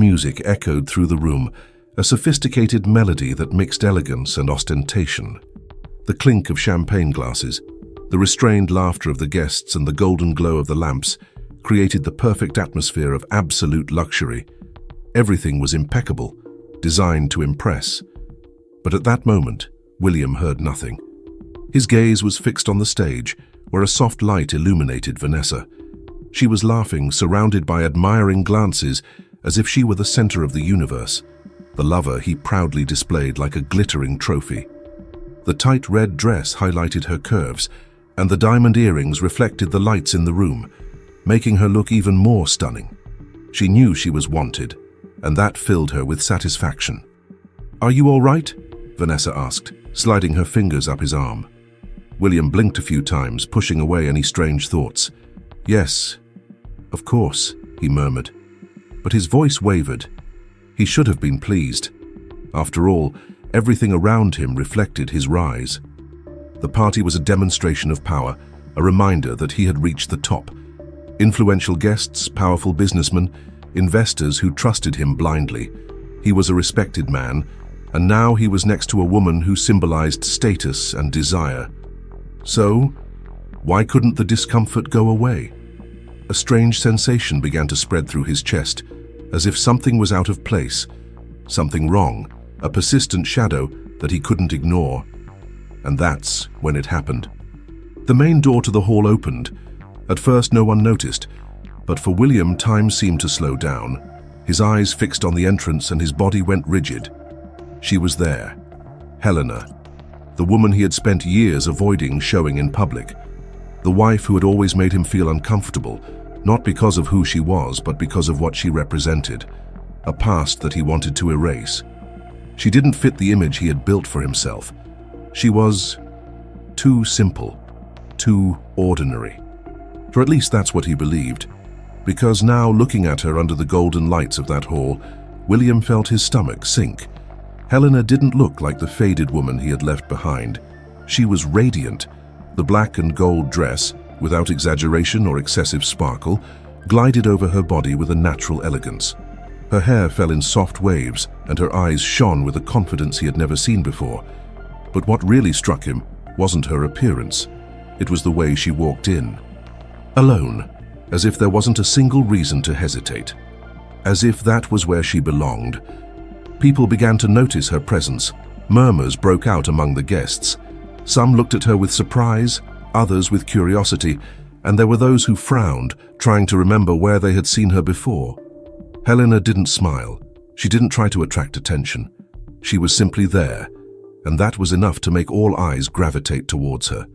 Music echoed through the room, a sophisticated melody that mixed elegance and ostentation. The clink of champagne glasses, the restrained laughter of the guests, and the golden glow of the lamps created the perfect atmosphere of absolute luxury. Everything was impeccable, designed to impress. But at that moment, William heard nothing. His gaze was fixed on the stage, where a soft light illuminated Vanessa. She was laughing, surrounded by admiring glances, as if she were the center of the universe, the lover he proudly displayed like a glittering trophy. The tight red dress highlighted her curves, and the diamond earrings reflected the lights in the room, making her look even more stunning. She knew she was wanted, and that filled her with satisfaction. "Are you all right?" Vanessa asked, sliding her fingers up his arm. William blinked a few times, pushing away any strange thoughts. "Yes, of course," he murmured. But his voice wavered. He should have been pleased. After all, everything around him reflected his rise. The party was a demonstration of power, a reminder that he had reached the top. Influential guests, powerful businessmen, investors who trusted him blindly. He was a respected man, and now he was next to a woman who symbolized status and desire. So, why couldn't the discomfort go away? A strange sensation began to spread through his chest, as if something was out of place, something wrong, a persistent shadow that he couldn't ignore. And that's when it happened. The main door to the hall opened. At first no one noticed, but for William time seemed to slow down. His eyes fixed on the entrance and his body went rigid. She was there, Helena, the woman he had spent years avoiding showing in public, the wife who had always made him feel uncomfortable, not because of who she was, but because of what she represented, a past that he wanted to erase. She didn't fit the image he had built for himself. She was too simple, too ordinary. For at least that's what he believed, because now, looking at her under the golden lights of that hall, William felt his stomach sink. Helena didn't look like the faded woman he had left behind. She was radiant. The black and gold dress, without exaggeration or excessive sparkle, glided over her body with a natural elegance. Her hair fell in soft waves, and her eyes shone with a confidence he had never seen before. But what really struck him wasn't her appearance. It was the way she walked in. Alone, as if there wasn't a single reason to hesitate. As if that was where she belonged. People began to notice her presence. Murmurs broke out among the guests. Some looked at her with surprise, others with curiosity, and there were those who frowned, trying to remember where they had seen her before. Helena didn't smile. She didn't try to attract attention. She was simply there, and that was enough to make all eyes gravitate towards her.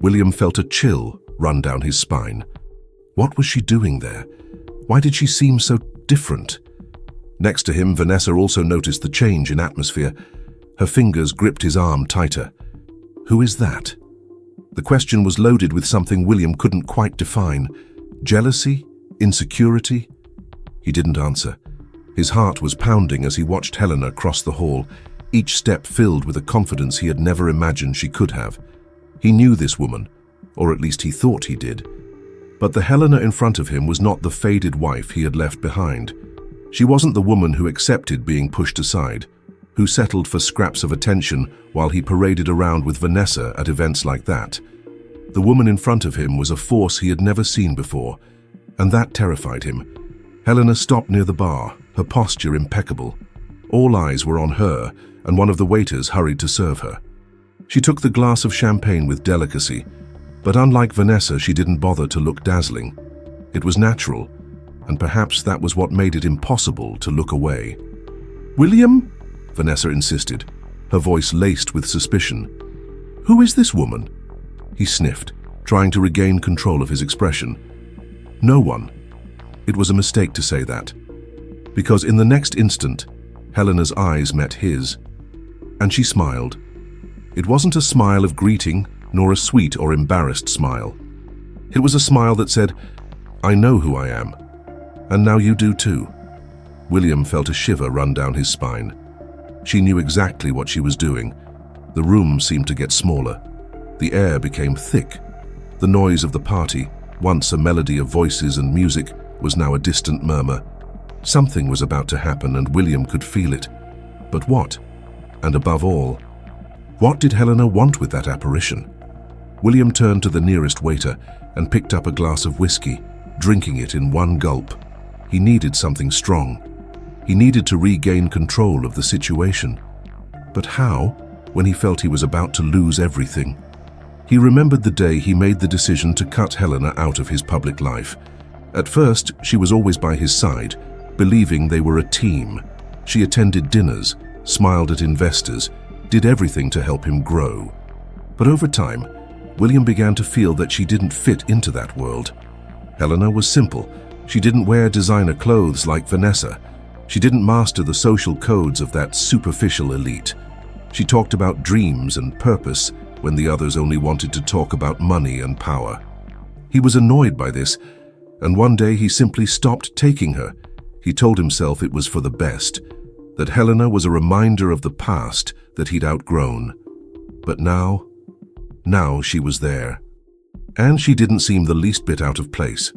William felt a chill run down his spine. What was she doing there? Why did she seem so different? Next to him, Vanessa also noticed the change in atmosphere. Her fingers gripped his arm tighter. Who is that? The question was loaded with something William couldn't quite define. Jealousy? Insecurity? He didn't answer. His heart was pounding as he watched Helena cross the hall, each step filled with a confidence he had never imagined she could have. He knew this woman, or at least he thought he did. But the Helena in front of him was not the faded wife he had left behind. She wasn't the woman who accepted being pushed aside, who settled for scraps of attention while he paraded around with Vanessa at events like that. The woman in front of him was a force he had never seen before, and that terrified him. Helena stopped near the bar, her posture impeccable. All eyes were on her, and one of the waiters hurried to serve her. She took the glass of champagne with delicacy, but unlike Vanessa, she didn't bother to look dazzling. It was natural, and perhaps that was what made it impossible to look away. "William?" Vanessa insisted, her voice laced with suspicion. "Who is this woman?" He sniffed, trying to regain control of his expression. "No one." It was a mistake to say that, because in the next instant, Helena's eyes met his, and she smiled. It wasn't a smile of greeting, nor a sweet or embarrassed smile. It was a smile that said, "I know who I am, and now you do too." William felt a shiver run down his spine. She knew exactly what she was doing. The room seemed to get smaller. The air became thick. The noise of the party, once a melody of voices and music, was now a distant murmur. Something was about to happen and William could feel it. But what? And above all, what did Helena want with that apparition? William turned to the nearest waiter and picked up a glass of whiskey, drinking it in one gulp. He needed something strong. He needed to regain control of the situation. But how, when he felt he was about to lose everything? He remembered the day he made the decision to cut Helena out of his public life. At first, she was always by his side, believing they were a team. She attended dinners, smiled at investors, did everything to help him grow. But over time, William began to feel that she didn't fit into that world. Helena was simple. She didn't wear designer clothes like Vanessa. She didn't master the social codes of that superficial elite. She talked about dreams and purpose when the others only wanted to talk about money and power. He was annoyed by this, and one day he simply stopped taking her. He told himself it was for the best, that Helena was a reminder of the past that he'd outgrown. But now she was there. And she didn't seem the least bit out of place.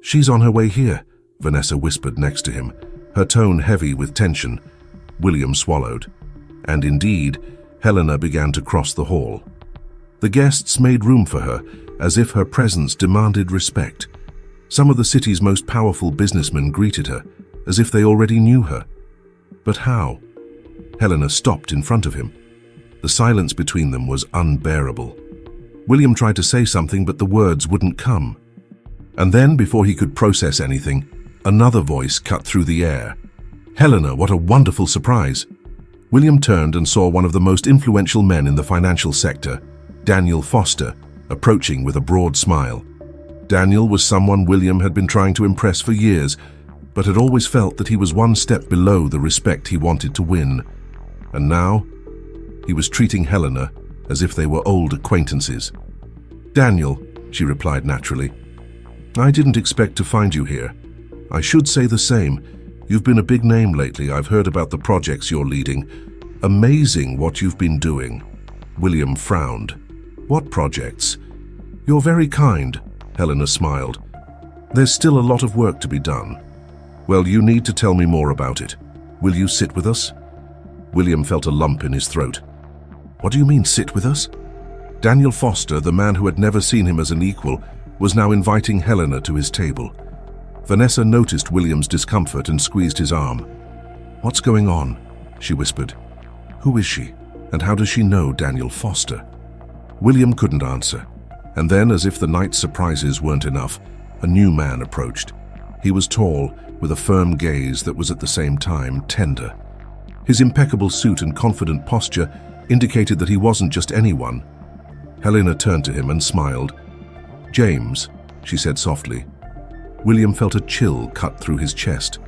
"She's on her way here," Vanessa whispered next to him, her tone heavy with tension. William swallowed. And indeed, Helena began to cross the hall. The guests made room for her, as if her presence demanded respect. Some of the city's most powerful businessmen greeted her, as if they already knew her. But how? Helena stopped in front of him. The silence between them was unbearable. William tried to say something, but the words wouldn't come. And then, before he could process anything, another voice cut through the air. "Helena, what a wonderful surprise!" William turned and saw one of the most influential men in the financial sector, Daniel Foster, approaching with a broad smile. Daniel was someone William had been trying to impress for years, but had always felt that he was one step below the respect he wanted to win. And now, he was treating Helena as if they were old acquaintances. "Daniel," she replied naturally. "I didn't expect to find you here. I should say the same. You've been a big name lately. I've heard about the projects you're leading. Amazing what you've been doing." William frowned. "What projects?" "You're very kind," Helena smiled. "There's still a lot of work to be done." "Well, you need to tell me more about it. Will you sit with us?" William felt a lump in his throat. "What do you mean, sit with us?" Daniel Foster, the man who had never seen him as an equal, was now inviting Helena to his table. Vanessa noticed William's discomfort and squeezed his arm. "What's going on?" she whispered. "Who is she, and how does she know Daniel Foster?" William couldn't answer, and then, as if the night's surprises weren't enough, a new man approached. He was tall, with a firm gaze that was at the same time tender. His impeccable suit and confident posture indicated that he wasn't just anyone. Helena turned to him and smiled. "James," she said softly. William felt a chill cut through his chest.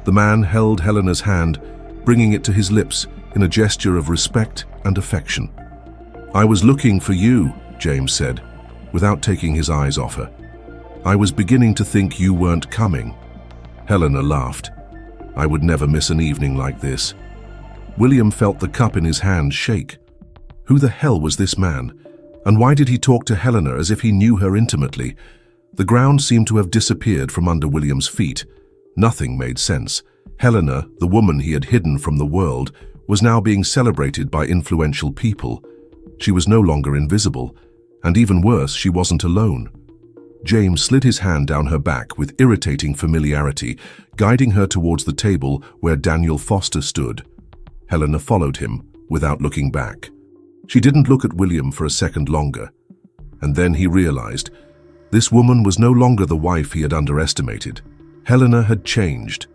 The man held Helena's hand, bringing it to his lips in a gesture of respect and affection. "I was looking for you," James said, without taking his eyes off her. "I was beginning to think you weren't coming." Helena laughed. "I would never miss an evening like this." William felt the cup in his hand shake. Who the hell was this man? And why did he talk to Helena as if he knew her intimately? The ground seemed to have disappeared from under William's feet. Nothing made sense. Helena, the woman he had hidden from the world, was now being celebrated by influential people. She was no longer invisible, and even worse, she wasn't alone. James slid his hand down her back with irritating familiarity, guiding her towards the table where Daniel Foster stood. Helena followed him, without looking back. She didn't look at William for a second longer. And then he realized, this woman was no longer the wife he had underestimated. Helena had changed.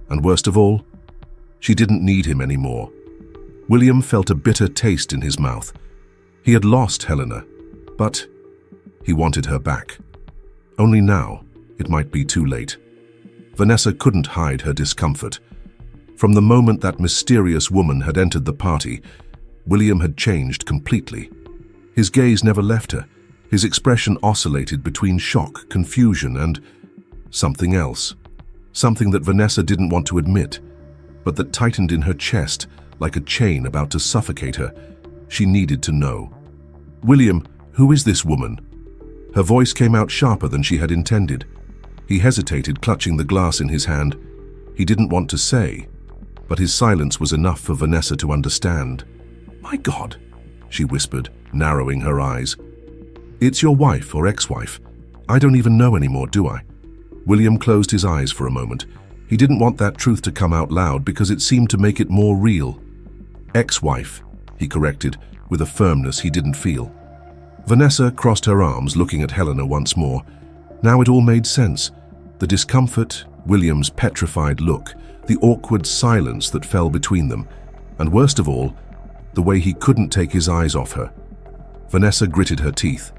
And worst of all, she didn't need him anymore. William felt a bitter taste in his mouth. He had lost Helena, but he wanted her back. Only now, it might be too late. Vanessa couldn't hide her discomfort. From the moment that mysterious woman had entered the party, William had changed completely. His gaze never left her. His expression oscillated between shock, confusion, and something else. Something that Vanessa didn't want to admit, but that tightened in her chest like a chain about to suffocate her. She needed to know. "William, who is this woman?" Her voice came out sharper than she had intended. He hesitated, clutching the glass in his hand. He didn't want to say, but his silence was enough for Vanessa to understand. "My God," she whispered, narrowing her eyes. "It's your wife or ex-wife. I don't even know anymore, do I?" William closed his eyes for a moment. He didn't want that truth to come out loud because it seemed to make it more real. "Ex-wife," he corrected, with a firmness he didn't feel. Vanessa crossed her arms, looking at Helena once more. Now it all made sense. The discomfort, William's petrified look, the awkward silence that fell between them, and worst of all, the way he couldn't take his eyes off her. Vanessa gritted her teeth.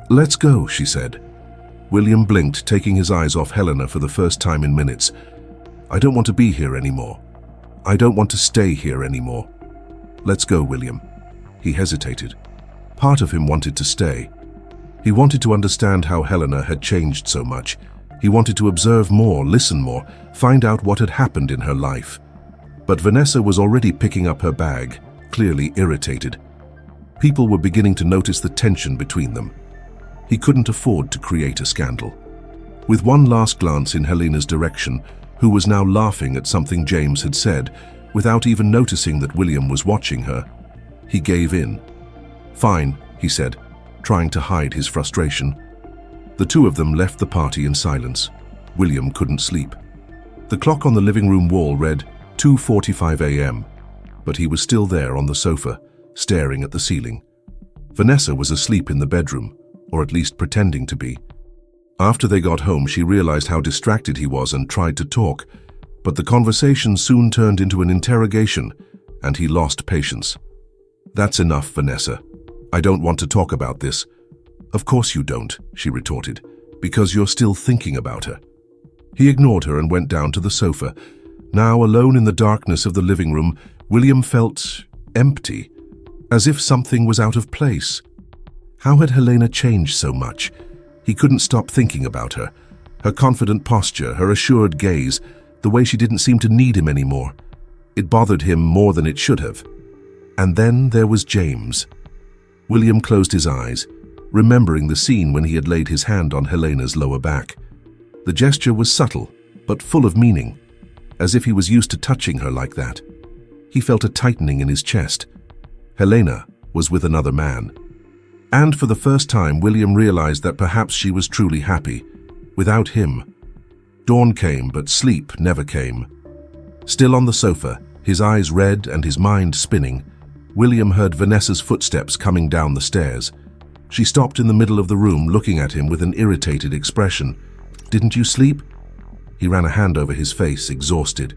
"Let's go," she said. William blinked, taking his eyes off Helena for the first time in minutes. "I don't want to be here anymore. I don't want to stay here anymore." "Let's go, William." He hesitated. Part of him wanted to stay. He wanted to understand how Helena had changed so much. He wanted to observe more, listen more, find out what had happened in her life. But Vanessa was already picking up her bag, clearly irritated. People were beginning to notice the tension between them. He couldn't afford to create a scandal. With one last glance in Helena's direction, who was now laughing at something James had said, without even noticing that William was watching her, he gave in. "Fine," he said, trying to hide his frustration. The two of them left the party in silence. William couldn't sleep. The clock on the living room wall read 2:45 a.m., but he was still there on the sofa, staring at the ceiling. Vanessa was asleep in the bedroom, or at least pretending to be. After they got home, she realized how distracted he was and tried to talk, but the conversation soon turned into an interrogation, and he lost patience. "That's enough, Vanessa. I don't want to talk about this." "Of course you don't," she retorted, "because you're still thinking about her." He ignored her and went down to the sofa. Now, alone in the darkness of the living room, William felt empty, as if something was out of place. How had Helena changed so much? He couldn't stop thinking about her. Her confident posture, her assured gaze, the way she didn't seem to need him anymore. It bothered him more than it should have. And then there was James. William closed his eyes, remembering the scene when he had laid his hand on Helena's lower back. The gesture was subtle, but full of meaning, as if he was used to touching her like that. He felt a tightening in his chest. Helena was with another man. And for the first time, William realized that perhaps she was truly happy, without him. Dawn came, but sleep never came. Still on the sofa, his eyes red and his mind spinning, William heard Vanessa's footsteps coming down the stairs. She stopped in the middle of the room, looking at him with an irritated expression. "Didn't you sleep?" He ran a hand over his face, exhausted.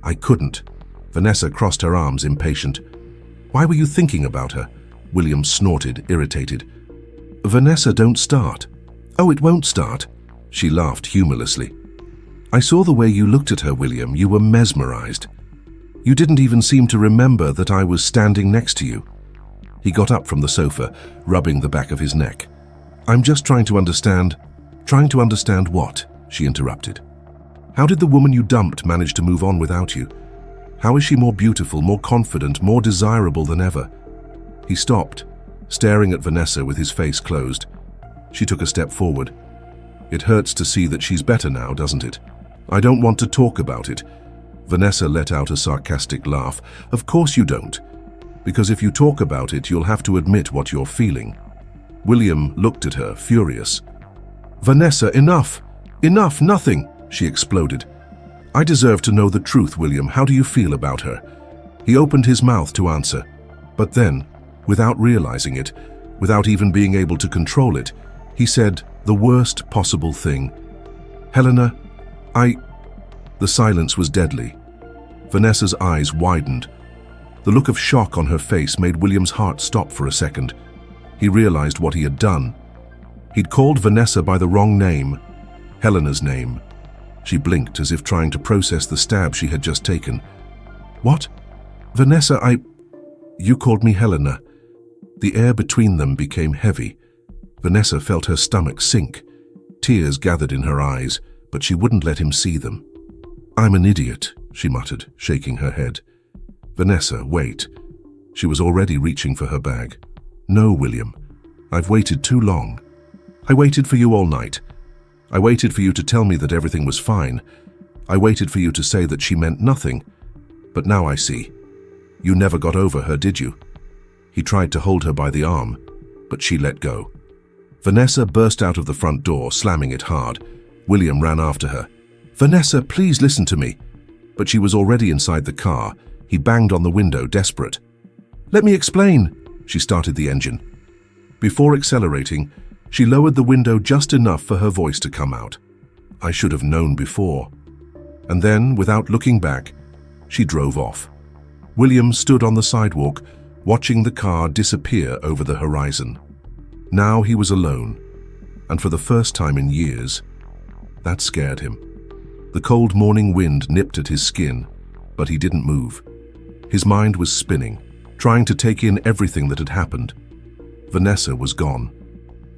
"I couldn't." Vanessa crossed her arms, impatient. "Why were you thinking about her?" William snorted, irritated. "Vanessa, don't start." "Oh, it won't start." She laughed humorlessly. "I saw the way you looked at her, William. You were mesmerized. You didn't even seem to remember that I was standing next to you." He got up from the sofa, rubbing the back of his neck. "I'm just trying to understand." "Trying to understand what?" she interrupted. "How did the woman you dumped manage to move on without you? How is she more beautiful, more confident, more desirable than ever?" He stopped, staring at Vanessa with his face closed. She took a step forward. "It hurts to see that she's better now, doesn't it? I don't want to talk about it." Vanessa let out a sarcastic laugh. "Of course you don't. Because if you talk about it, you'll have to admit what you're feeling." William looked at her, furious. "Vanessa, enough! Enough, nothing!" she exploded. "I deserve to know the truth, William. How do you feel about her?" He opened his mouth to answer, but then, without realizing it, without even being able to control it, he said the worst possible thing. "Helena, The silence was deadly. Vanessa's eyes widened. The look of shock on her face made William's heart stop for a second. He realized what he had done. He'd called Vanessa by the wrong name, Helena's name. She blinked as if trying to process the stab she had just taken. "What? Vanessa, You called me Helena." The air between them became heavy. Vanessa felt her stomach sink. Tears gathered in her eyes, but she wouldn't let him see them. "I'm an idiot," she muttered, shaking her head. "Vanessa, wait." She was already reaching for her bag. "No, William. I've waited too long. I waited for you all night. I waited for you to tell me that everything was fine. I waited for you to say that she meant nothing, but now I see. You never got over her, did you?" He tried to hold her by the arm, but she let go. Vanessa burst out of the front door, slamming it hard. William ran after her. "Vanessa, please listen to me." But she was already inside the car. He banged on the window, desperate. "Let me explain." She started the engine. Before accelerating, she lowered the window just enough for her voice to come out. "I should have known before." And then, without looking back, she drove off. William stood on the sidewalk, watching the car disappear over the horizon. Now he was alone, and for the first time in years, that scared him. The cold morning wind nipped at his skin, but he didn't move. His mind was spinning, trying to take in everything that had happened. Vanessa was gone.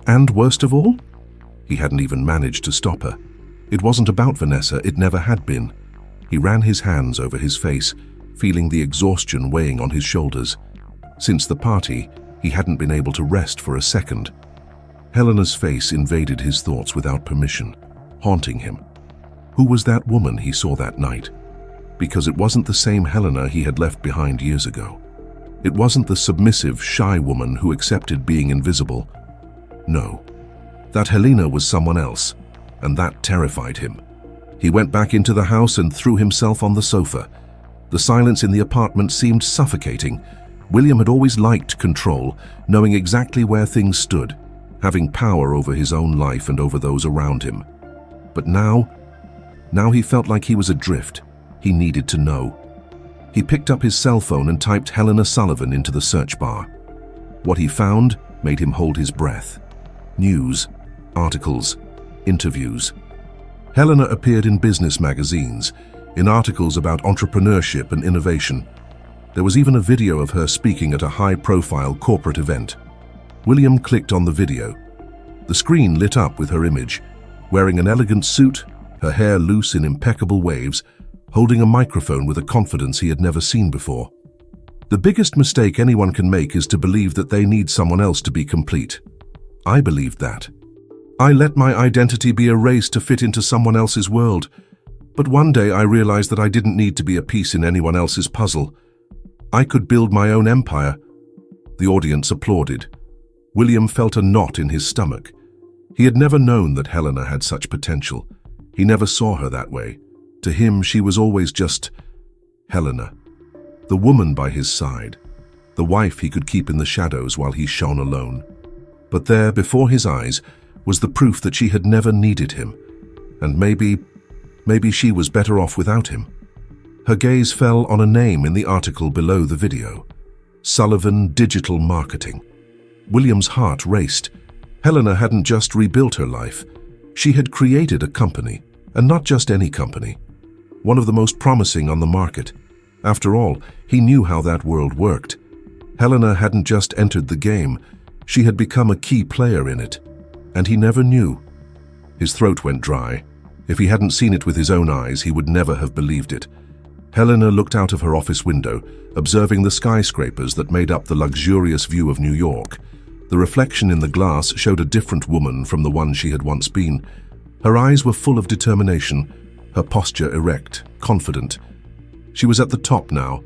And worst of all, he hadn't even managed to stop her. It wasn't about Vanessa, it never had been. He ran his hands over his face, feeling the exhaustion weighing on his shoulders. Since the party, he hadn't been able to rest for a second. Helena's face invaded his thoughts without permission, haunting him. Who was that woman he saw that night? Because it wasn't the same Helena he had left behind years ago. It wasn't the submissive, shy woman who accepted being invisible. No, that Helena was someone else, and that terrified him. He went back into the house and threw himself on the sofa. The silence in the apartment seemed suffocating. William had always liked control, knowing exactly where things stood, having power over his own life and over those around him. But now he felt like he was adrift. He needed to know. He picked up his cell phone and typed Helena Sullivan into the search bar. What he found made him hold his breath. News, articles, interviews. Helena appeared in business magazines, in articles about entrepreneurship and innovation. There was even a video of her speaking at a high-profile corporate event. William clicked on the video. The screen lit up with her image, wearing an elegant suit, her hair loose in impeccable waves, holding a microphone with a confidence he had never seen before. The biggest mistake anyone can make is to believe that they need someone else to be complete. I believed that. I let my identity be erased to fit into someone else's world. But one day I realized that I didn't need to be a piece in anyone else's puzzle. I could build my own empire. The audience applauded. William felt a knot in his stomach. He had never known that Helena had such potential. He never saw her that way. To him, she was always just Helena, the woman by his side, the wife he could keep in the shadows while he shone alone. But there, before his eyes, was the proof that she had never needed him, and maybe she was better off without him. Her gaze fell on a name in the article below the video: Sullivan Digital Marketing. William's heart raced. Helena hadn't just rebuilt her life. She had created a company, and not just any company. One of the most promising on the market. After all, he knew how that world worked. Helena hadn't just entered the game, she had become a key player in it. And he never knew. His throat went dry. If he hadn't seen it with his own eyes, he would never have believed it. Helena looked out of her office window, observing the skyscrapers that made up the luxurious view of New York. The reflection in the glass showed a different woman from the one she had once been. Her eyes were full of determination, her posture erect, confident. She was at the top now.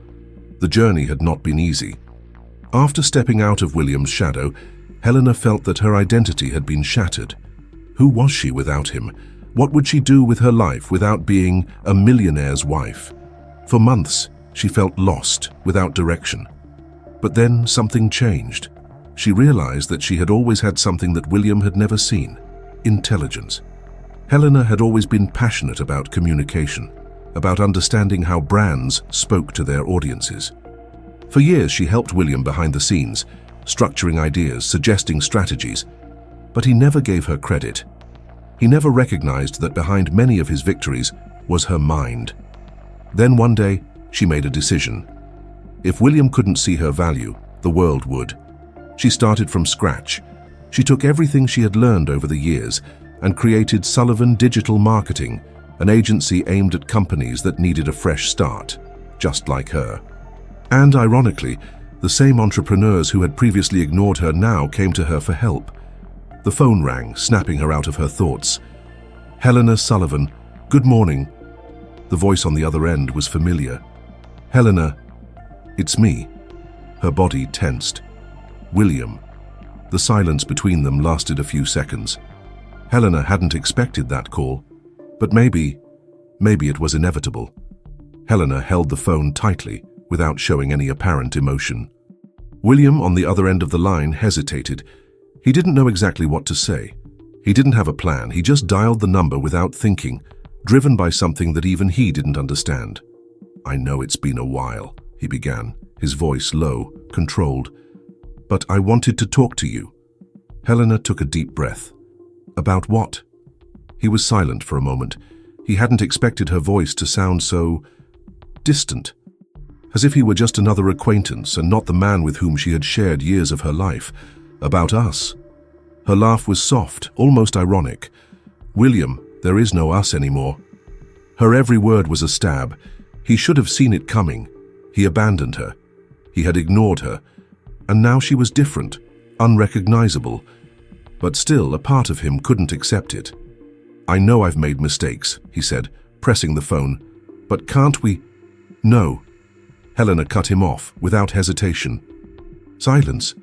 The journey had not been easy. After stepping out of William's shadow, Helena felt that her identity had been shattered. Who was she without him? What would she do with her life without being a millionaire's wife? For months, she felt lost, without direction. But then something changed. She realized that she had always had something that William had never seen: intelligence. Helena had always been passionate about communication, about understanding how brands spoke to their audiences. For years, she helped William behind the scenes, structuring ideas, suggesting strategies. But he never gave her credit. He never recognized that behind many of his victories was her mind. Then one day, she made a decision. If William couldn't see her value, the world would. She started from scratch. She took everything she had learned over the years and created Sullivan Digital Marketing, an agency aimed at companies that needed a fresh start, just like her. And ironically, the same entrepreneurs who had previously ignored her now came to her for help. The phone rang, snapping her out of her thoughts. "Helena Sullivan, good morning." The voice on the other end was familiar. "Helena, it's me." Her body tensed. "William." The silence between them lasted a few seconds. Helena hadn't expected that call, but maybe it was inevitable. Helena held the phone tightly, without showing any apparent emotion. William, on the other end of the line, hesitated. He didn't know exactly what to say. He didn't have a plan. He just dialed the number without thinking, driven by something that even he didn't understand. "I know it's been a while," he began, his voice low, controlled. "But I wanted to talk to you." Helena took a deep breath. "About what?" He was silent for a moment. He hadn't expected her voice to sound so distant, as if he were just another acquaintance and not the man with whom she had shared years of her life. "About us." Her laugh was soft, almost ironic. "William, there is no us anymore." Her every word was a stab. He should have seen it coming. He abandoned her. He had ignored her. And now she was different, unrecognizable. But still, a part of him couldn't accept it. "I know I've made mistakes," he said, pressing the phone. "But can't we—" "No." Helena cut him off, without hesitation. Silence.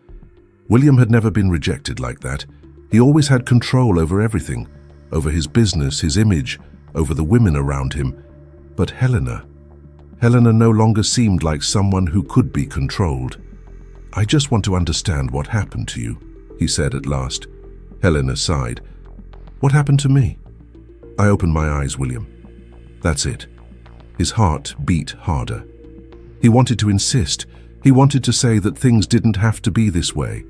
William had never been rejected like that. He always had control over everything, over his business, his image, over the women around him. But Helena no longer seemed like someone who could be controlled. "I just want to understand what happened to you," he said at last. Helena sighed. "What happened to me?" "I opened my eyes, William. That's it." His heart beat harder. He wanted to insist. He wanted to say that things didn't have to be this way,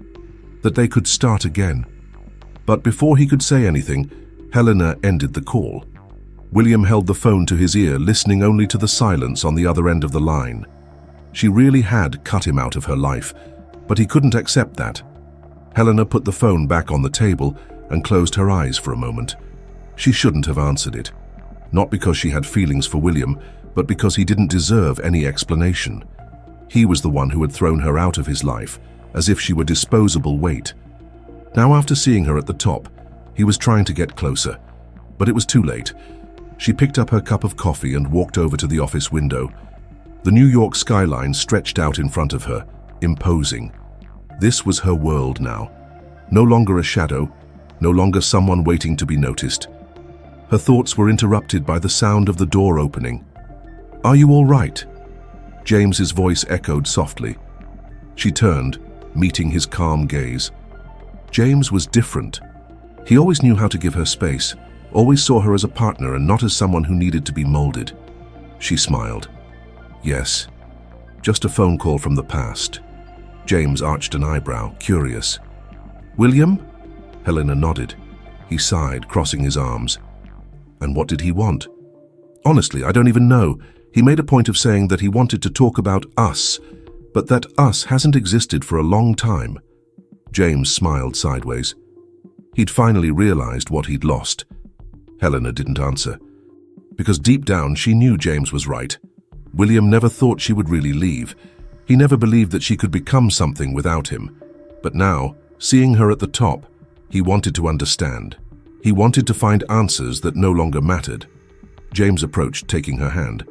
that they could start again. But before he could say anything, Helena ended the call. William held the phone to his ear, listening only to the silence on the other end of the line. She really had cut him out of her life, but he couldn't accept that. Helena put the phone back on the table and closed her eyes for a moment. She shouldn't have answered it. Not because she had feelings for William, but because he didn't deserve any explanation. He was the one who had thrown her out of his life, as if she were disposable weight. Now, after seeing her at the top, he was trying to get closer, but it was too late. She picked up her cup of coffee and walked over to the office window. The New York skyline stretched out in front of her, imposing. This was her world now. No longer a shadow, no longer someone waiting to be noticed. Her thoughts were interrupted by the sound of the door opening. "Are you all right?" James's voice echoed softly. She turned, meeting his calm gaze. James was different. He always knew how to give her space, always saw her as a partner and not as someone who needed to be molded. She smiled. "Yes, just a phone call from the past." James arched an eyebrow, curious. "William?" Helena nodded. He sighed, crossing his arms. "And what did he want?" "Honestly, I don't even know. He made a point of saying that he wanted to talk about us, but that us hasn't existed for a long time." James smiled sideways. He'd finally realized what he'd lost. Helena didn't answer, because deep down she knew James was right. William never thought she would really leave. He never believed that she could become something without him. But now, seeing her at the top, he wanted to understand. He wanted to find answers that no longer mattered. James approached, taking her hand.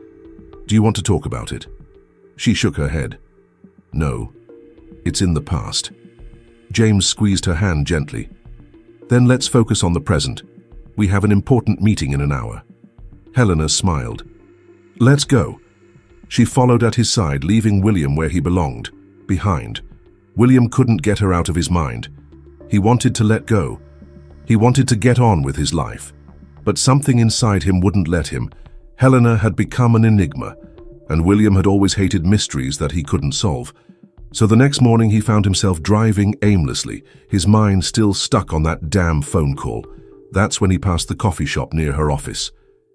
"Do you want to talk about it?" She shook her head. "No, it's in the past." James squeezed her hand gently. "Then let's focus on the present. We have an important meeting in an hour." Helena smiled. "Let's go." She followed at his side, leaving William where he belonged, behind. William couldn't get her out of his mind. He wanted to let go. He wanted to get on with his life. But something inside him wouldn't let him. Helena had become an enigma, and William had always hated mysteries that he couldn't solve. So the next morning he found himself driving aimlessly, his mind still stuck on that damn phone call. That's when he passed the coffee shop near her office.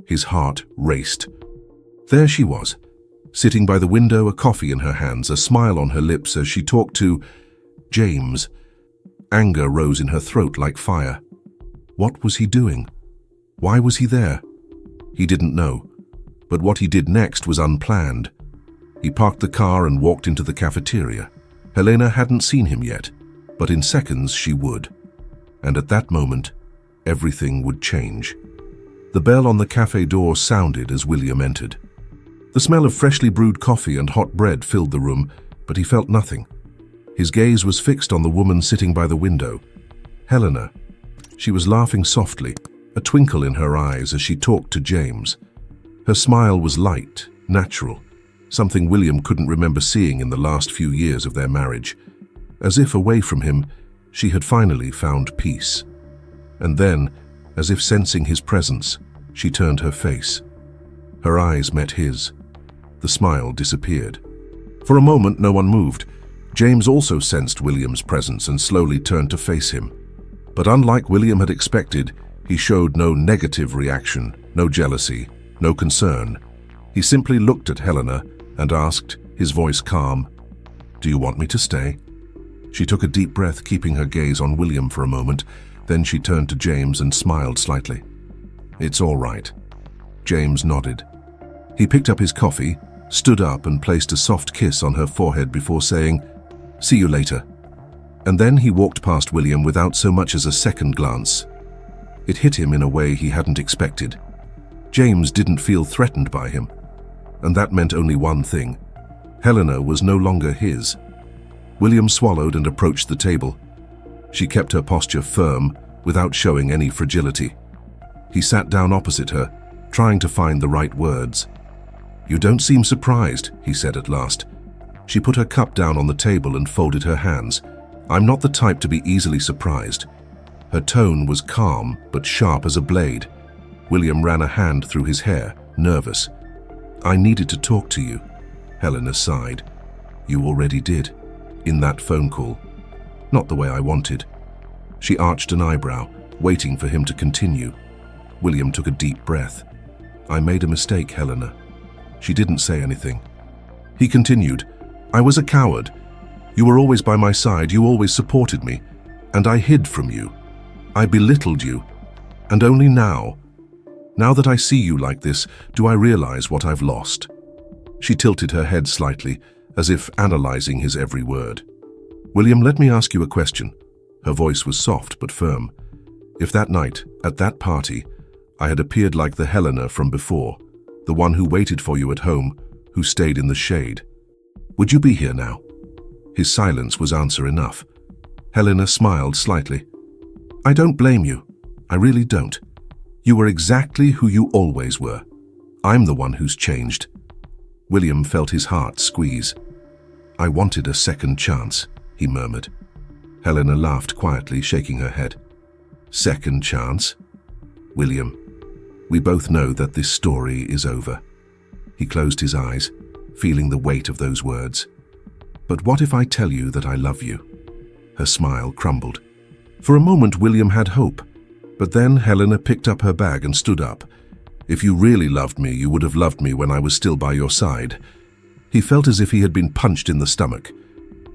His heart raced. There she was, sitting by the window, a coffee in her hands, a smile on her lips as she talked to James. Anger rose in her throat like fire. What was he doing? Why was he there? He didn't know. But what he did next was unplanned. He parked the car and walked into the cafeteria. Helena hadn't seen him yet, but in seconds she would. And at that moment, everything would change. The bell on the cafe door sounded as William entered. The smell of freshly brewed coffee and hot bread filled the room, but he felt nothing. His gaze was fixed on the woman sitting by the window, Helena. She was laughing softly, a twinkle in her eyes as she talked to James. Her smile was light, natural, something William couldn't remember seeing in the last few years of their marriage. As if away from him, she had finally found peace. And then, as if sensing his presence, she turned her face. Her eyes met his. The smile disappeared. For a moment, no one moved. James also sensed William's presence and slowly turned to face him. But unlike William had expected, he showed no negative reaction, no jealousy, no concern. He simply looked at Helena and asked, his voice calm, "Do you want me to stay?" She took a deep breath, keeping her gaze on William for a moment. Then she turned to James and smiled slightly. "It's all right." James nodded. He picked up his coffee, stood up and placed a soft kiss on her forehead before saying, "See you later." And then he walked past William without so much as a second glance. It hit him in a way he hadn't expected. James didn't feel threatened by him. And that meant only one thing. Helena was no longer his. William swallowed and approached the table. She kept her posture firm, without showing any fragility. He sat down opposite her, trying to find the right words. "You don't seem surprised," he said at last. She put her cup down on the table and folded her hands. "I'm not the type to be easily surprised." Her tone was calm, but sharp as a blade. William ran a hand through his hair, nervous. "I needed to talk to you," Helena sighed. "You already did, in that phone call. Not the way I wanted." She arched an eyebrow, waiting for him to continue. William took a deep breath. "I made a mistake, Helena." She didn't say anything. He continued, "I was a coward. You were always by my side, you always supported me, and I hid from you. I belittled you, and only now that I see you like this, do I realize what I've lost." She tilted her head slightly, as if analyzing his every word. "William, let me ask you a question." Her voice was soft but firm. "If that night, at that party, I had appeared like the Helena from before, the one who waited for you at home, who stayed in the shade, would you be here now?" His silence was answer enough. Helena smiled slightly. "I don't blame you. I really don't. You were exactly who you always were. I'm the one who's changed." William felt his heart squeeze. "I wanted a second chance," he murmured. Helena laughed quietly, shaking her head. "Second chance? William, we both know that this story is over." He closed his eyes, feeling the weight of those words. "But what if I tell you that I love you?" Her smile crumbled. For a moment, William had hope. But then Helena picked up her bag and stood up. "If you really loved me, you would have loved me when I was still by your side." He felt as if he had been punched in the stomach.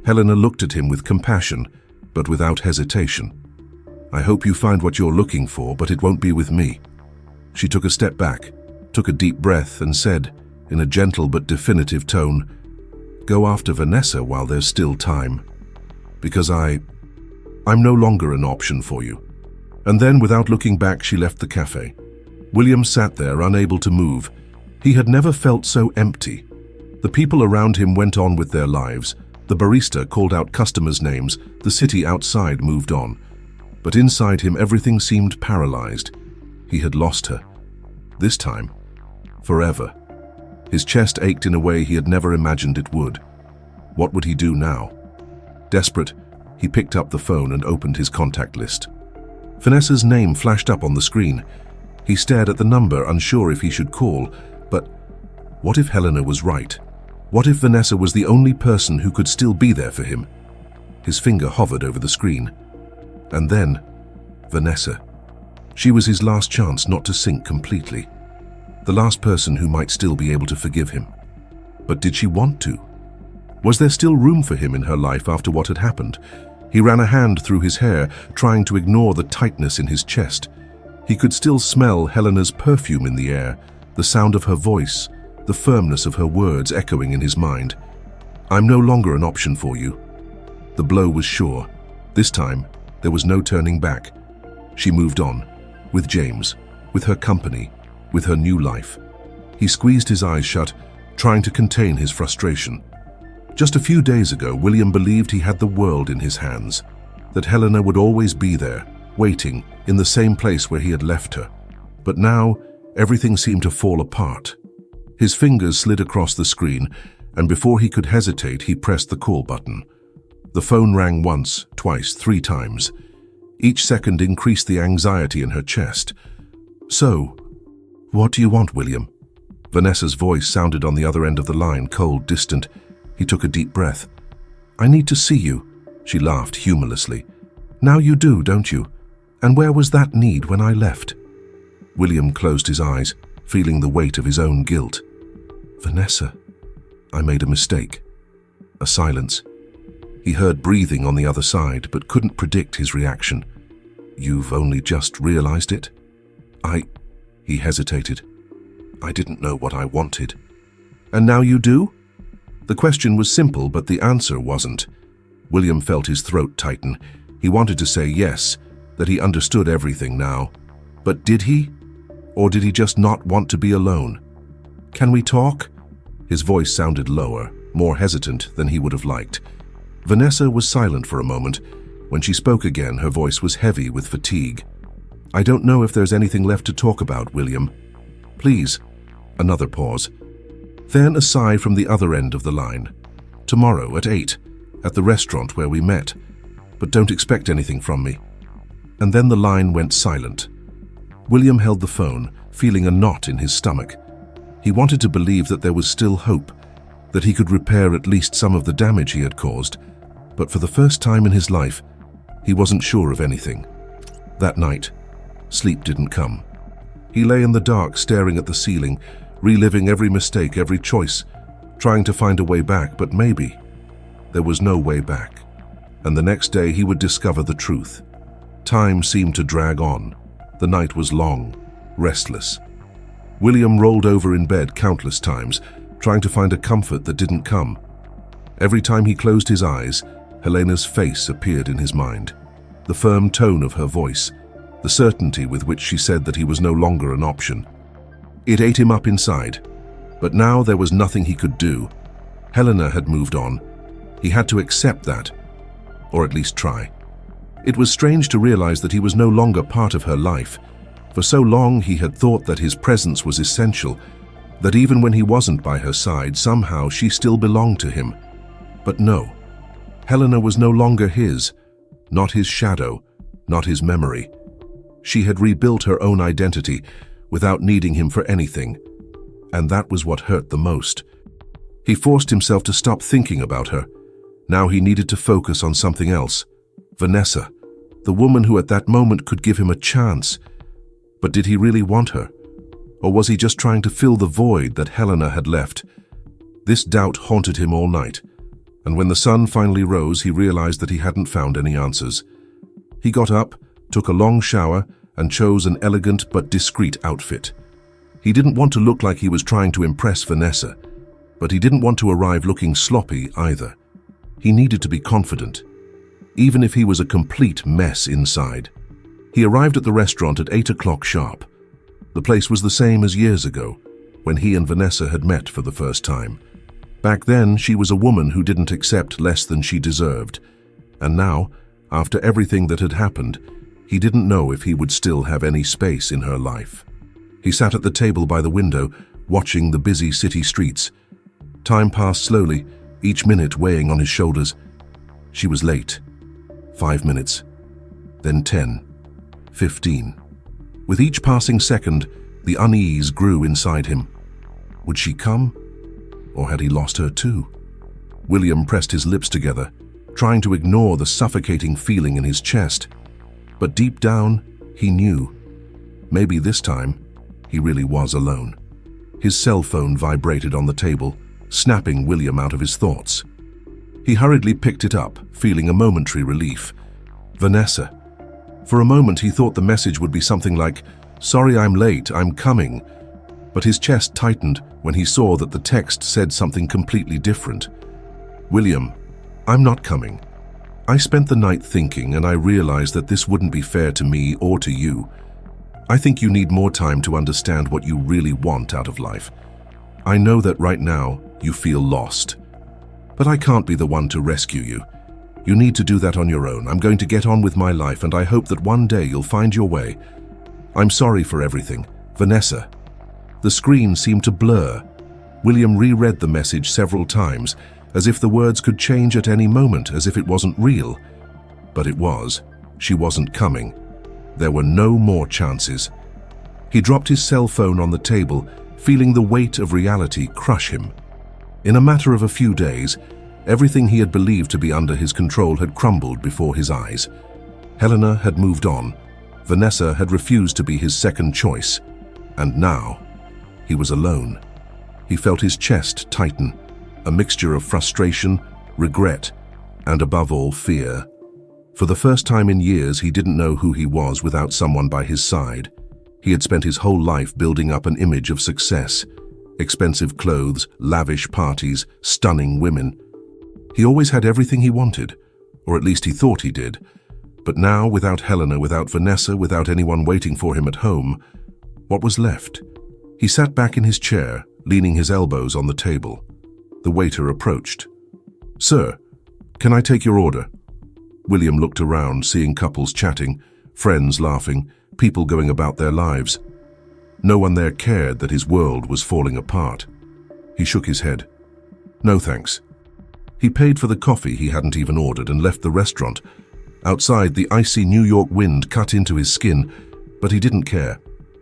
Helena looked at him with compassion, but without hesitation. "I hope you find what you're looking for, but it won't be with me." She took a step back, took a deep breath, and said, in a gentle but definitive tone, "Go after Vanessa while there's still time. Because I'm no longer an option for you." And then, without looking back, she left the cafe. William sat there, unable to move. He had never felt so empty. The people around him went on with their lives. The barista called out customers' names. The city outside moved on. But inside him, everything seemed paralyzed. He had lost her. This time, forever. His chest ached in a way he had never imagined it would. What would he do now? Desperate, he picked up the phone and opened his contact list. Vanessa's name flashed up on the screen. He stared at the number, unsure if he should call. But what if Helena was right? What if Vanessa was the only person who could still be there for him? His finger hovered over the screen. And then, Vanessa. She was his last chance not to sink completely. The last person who might still be able to forgive him. But did she want to? Was there still room for him in her life after what had happened? He ran a hand through his hair, trying to ignore the tightness in his chest. He could still smell Helena's perfume in the air, the sound of her voice, the firmness of her words echoing in his mind. "I'm no longer an option for you." The blow was sure. This time, there was no turning back. She moved on, with James, with her company, with her new life. He squeezed his eyes shut, trying to contain his frustration. Just a few days ago, William believed he had the world in his hands, that Helena would always be there, waiting, in the same place where he had left her. But now, everything seemed to fall apart. His fingers slid across the screen, and before he could hesitate, he pressed the call button. The phone rang once, twice, 3 times. Each second increased the anxiety in her chest. "So, what do you want, William?" Vanessa's voice sounded on the other end of the line, cold, distant. He took a deep breath. "I need to see you," she laughed humorlessly. "Now you do, don't you? And where was that need when I left?" William closed his eyes, feeling the weight of his own guilt. "Vanessa, I made a mistake." A silence. He heard breathing on the other side, but couldn't predict his reaction. "You've only just realized it?" He hesitated. "I didn't know what I wanted." "And now you do?" The question was simple, but the answer wasn't. William felt his throat tighten. He wanted to say yes, that he understood everything now. But did he? Or did he just not want to be alone? "Can we talk?" His voice sounded lower, more hesitant than he would have liked. Vanessa was silent for a moment. When she spoke again, her voice was heavy with fatigue. "I don't know if there's anything left to talk about, William. Please." Another pause. Then a sigh from the other end of the line. "Tomorrow at 8, at the restaurant where we met. But don't expect anything from me." And then the line went silent. William held the phone, feeling a knot in his stomach. He wanted to believe that there was still hope, that he could repair at least some of the damage he had caused, but for the first time in his life, he wasn't sure of anything. That night, sleep didn't come. He lay in the dark, staring at the ceiling, reliving every mistake, every choice, trying to find a way back, but maybe there was no way back. And the next day he would discover the truth. Time seemed to drag on. The night was long, restless. William rolled over in bed countless times, trying to find a comfort that didn't come. Every time he closed his eyes, Helena's face appeared in his mind. The firm tone of her voice, the certainty with which she said that he was no longer an option. It ate him up inside. But now there was nothing he could do. Helena had moved on. He had to accept that, or at least try. It was strange to realize that he was no longer part of her life. For so long he had thought that his presence was essential, that even when he wasn't by her side, somehow she still belonged to him. But no, Helena was no longer his, not his shadow, not his memory. She had rebuilt her own identity without needing him for anything, and that was what hurt the most. He forced himself to stop thinking about her. Now he needed to focus on something else. Vanessa, the woman who at that moment could give him a chance. But did he really want her? Or was he just trying to fill the void that Helena had left? This doubt haunted him all night, and when the sun finally rose, he realized that he hadn't found any answers. He got up, took a long shower, and chose an elegant but discreet outfit. He didn't want to look like he was trying to impress Vanessa, but he didn't want to arrive looking sloppy either. He needed to be confident, even if he was a complete mess inside. He arrived at the restaurant at 8 o'clock sharp. The place was the same as years ago, when he and Vanessa had met for the first time. Back then, she was a woman who didn't accept less than she deserved. And now, after everything that had happened, he didn't know if he would still have any space in her life. He sat at the table by the window, watching the busy city streets. Time passed slowly, each minute weighing on his shoulders. She was late. 5 minutes. Then 10. 15. With each passing second, the unease grew inside him. Would she come? Or had he lost her too? William pressed his lips together, trying to ignore the suffocating feeling in his chest. But deep down, he knew. Maybe this time, he really was alone. His cell phone vibrated on the table, snapping William out of his thoughts. He hurriedly picked it up, feeling a momentary relief. Vanessa. For a moment he thought the message would be something like, "Sorry I'm late, I'm coming." But his chest tightened when he saw that the text said something completely different. "William, I'm not coming. I spent the night thinking, and I realized that this wouldn't be fair to me or to you. I think you need more time to understand what you really want out of life. I know that right now you feel lost, but I can't be the one to rescue you. You need to do that on your own. I'm going to get on with my life, and I hope that one day you'll find your way. I'm sorry for everything. Vanessa. The screen seemed to blur. William reread the message several times, as if the words could change at any moment, as if it wasn't real. But it was. She wasn't coming. There were no more chances. He dropped his cell phone on the table, feeling the weight of reality crush him. In a matter of a few days, everything he had believed to be under his control had crumbled before his eyes. Helena had moved on. Vanessa had refused to be his second choice. And now, he was alone. He felt his chest tighten, a mixture of frustration, regret, and above all, fear. For the first time in years, he didn't know who he was without someone by his side. He had spent his whole life building up an image of success. Expensive clothes, lavish parties, stunning women. He always had everything he wanted, or at least he thought he did. But now, without Helena, without Vanessa, without anyone waiting for him at home, what was left? He sat back in his chair, leaning his elbows on the table. The waiter approached. "Sir, can I take your order?" William looked around, seeing couples chatting, friends laughing, people going about their lives. No one there cared that his world was falling apart. He shook his head. "No thanks." He paid for the coffee he hadn't even ordered and left the restaurant. Outside, the icy New York wind cut into his skin, but he didn't care.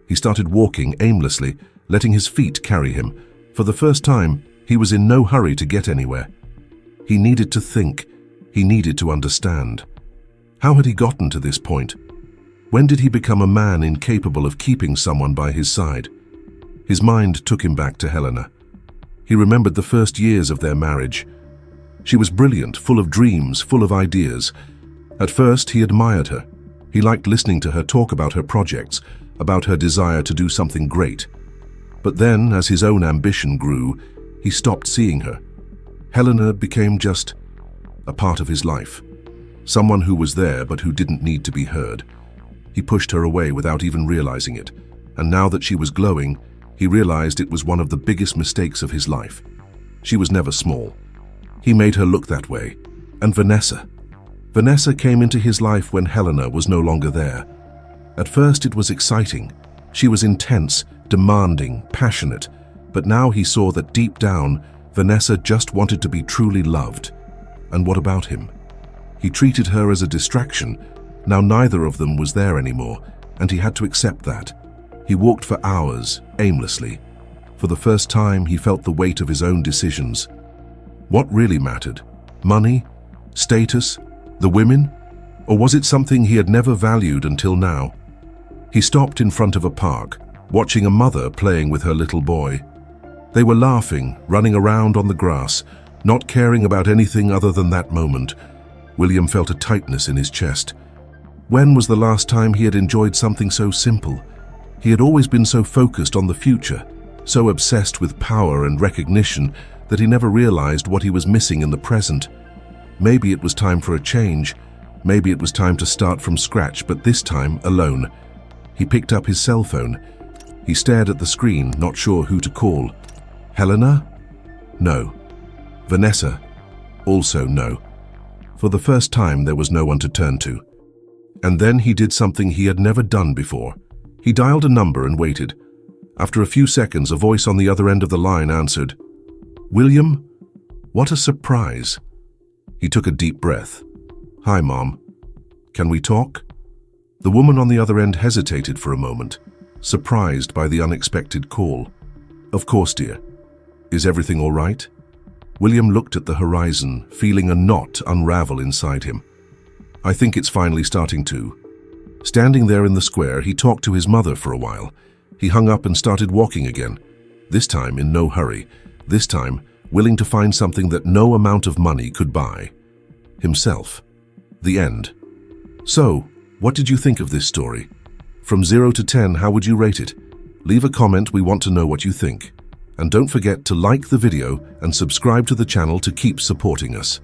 He started walking aimlessly, letting his feet carry him. For the first time, he was in no hurry to get anywhere. He needed to think. He needed to understand. How had he gotten to this point? When did he become a man incapable of keeping someone by his side? His mind took him back to Helena. He remembered the first years of their marriage. She was brilliant, full of dreams, full of ideas. At first, he admired her. He liked listening to her talk about her projects, about her desire to do something great. But then, as his own ambition grew, he stopped seeing her. Helena became just a part of his life. Someone who was there but who didn't need to be heard. He pushed her away without even realizing it, and now that she was glowing, he realized it was one of the biggest mistakes of his life. She was never small. He made her look that way. And Vanessa. Vanessa came into his life when Helena was no longer there. At first it was exciting. She was intense, demanding, passionate, but now he saw that deep down, Vanessa just wanted to be truly loved. And what about him? He treated her as a distraction. Now neither of them was there anymore, and he had to accept that. He walked for hours, aimlessly. For the first time, he felt the weight of his own decisions. What really mattered? Money? Status? The women? Or was it something he had never valued until now? He stopped in front of a park, watching a mother playing with her little boy. They were laughing, running around on the grass, not caring about anything other than that moment. William felt a tightness in his chest. When was the last time he had enjoyed something so simple? He had always been so focused on the future, so obsessed with power and recognition that he never realized what he was missing in the present. Maybe it was time for a change. Maybe it was time to start from scratch, but this time alone. He picked up his cell phone. He stared at the screen, not sure who to call. Helena? No. Vanessa? Also no. For the first time, there was no one to turn to. And then he did something he had never done before. He dialed a number and waited. After a few seconds, a voice on the other end of the line answered. "William? What a surprise." He took a deep breath. "Hi, Mom. Can we talk?" The woman on the other end hesitated for a moment, surprised by the unexpected call. "Of course, dear. Is everything all right?" William looked at the horizon, feeling a knot unravel inside him. "I think it's finally starting to." Standing there in the square, he talked to his mother for a while. He hung up and started walking again, this time in no hurry, this time willing to find something that no amount of money could buy. Himself. The end. So, what did you think of this story? From 0 to 10, how would you rate it? Leave a comment, we want to know what you think. And don't forget to like the video and subscribe to the channel to keep supporting us.